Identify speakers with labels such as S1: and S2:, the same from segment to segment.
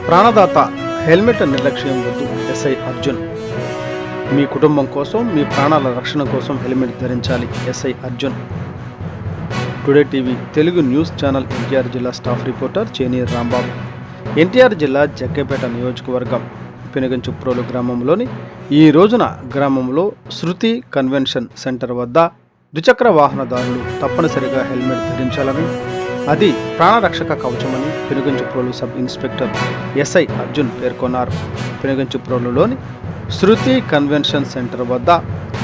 S1: ప్రాణదాత helmet నిర్లక్ష్యం వద్దు. SI Arjun. మీ కుటుంబం కోసం, మీ ప్రాణాల రక్షణ కోసం హెల్మెట్ ధరించాలి. SI Arjun. Today TV Telugu news channel NTR జిల్లా స్టాఫ్ రిపోర్టర్ చేనీర్ రాంబాబు. ఎన్టీఆర్ జిల్లా జగ్గపేట నియోజకవర్గం పెనుగంచుప్రోలు గ్రామంలోని ఈ రోజున గ్రామంలో శృతి కన్వెన్షన్ సెంటర్ వద్ద ద్విచక్ర వాహనదారులు తప్పనిసరిగా హెల్మెట్ ధరించాలని, అది ప్రాణరక్షక కవచమని Penuganchiprolu sub inspector SI Arjun పేర్కొన్నారు. పెనుగంచుప్రోలులోని శృతి కన్వెన్షన్ సెంటర్ వద్ద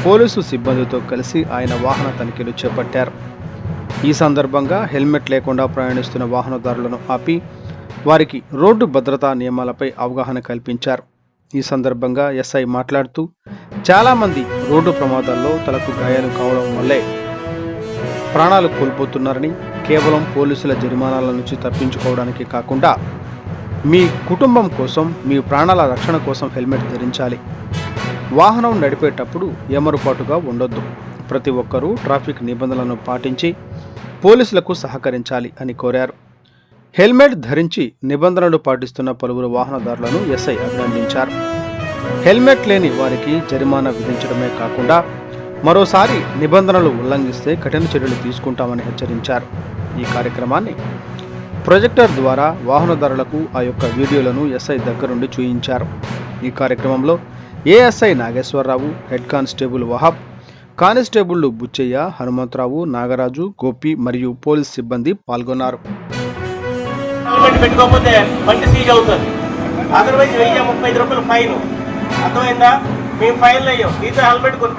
S1: పోలీసు సిబ్బందితో కలిసి ఆయన వాహన తనిఖీలు చేపట్టారు. ఈ సందర్భంగా హెల్మెట్ లేకుండా ప్రయాణిస్తున్న వాహనదారులను ఆపి వారికి రోడ్డు భద్రతా నియమాలపై అవగాహన కల్పించారు. ఈ సందర్భంగా ఎస్ఐ మాట్లాడుతూ, చాలామంది రోడ్డు ప్రమాదాల్లో తలకు గాయాలు కావడం వల్లే ప్రాణాలు కోల్పోతున్నారని, కేవలం పోలీసుల జరిమానాల నుంచి తప్పించుకోవడానికి కాకుండా మీ కుటుంబం కోసం, మీ ప్రాణాల రక్షణ కోసం హెల్మెట్ ధరించాలి. వాహనం నడిపేటప్పుడు ఏమరుపాటుగా ఉండొద్దు. ప్రతి ఒక్కరూ ట్రాఫిక్ నిబంధనలను పాటించి పోలీసులకు సహకరించాలి అని కోరారు. హెల్మెట్ ధరించి నిబంధనలు పాటిస్తున్న పలువురు వాహనదారులను ఎస్ఐ అభినందించారు. హెల్మెట్ లేని వారికి జరిమానా విధించడమే కాకుండా మరోసారి నిబంధనలు ఉల్లంఘిస్తే కఠిన చర్యలు తీసుకుంటామని హెచ్చరించారు. ఈ కార్యక్రమాన్ని ప్రొజెక్టర్ ద్వారా వాహనదారులకు ఆ యొక్క వీడియోలను ఎస్ఐ దగ్గరుండి చూయించారు. ఈ కార్యక్రమంలో ASI Nageswararao, head constable Wahab, కానిస్టేబుళ్లు బుచ్చయ్య, హనుమంతరావు, నాగరాజు, గోపి మరియు పోలీస్ సిబ్బంది పాల్గొన్నారు.
S2: హెల్మెట్ పెట్టుకోకపోతే బండి సీజ్ అవుతుంది. అదర్వైజ్ 1035 రూపాయలు ఫైన్. అర్థమైందా? మేము ఫైన్ అయ్యాం. నీతో హెల్మెట్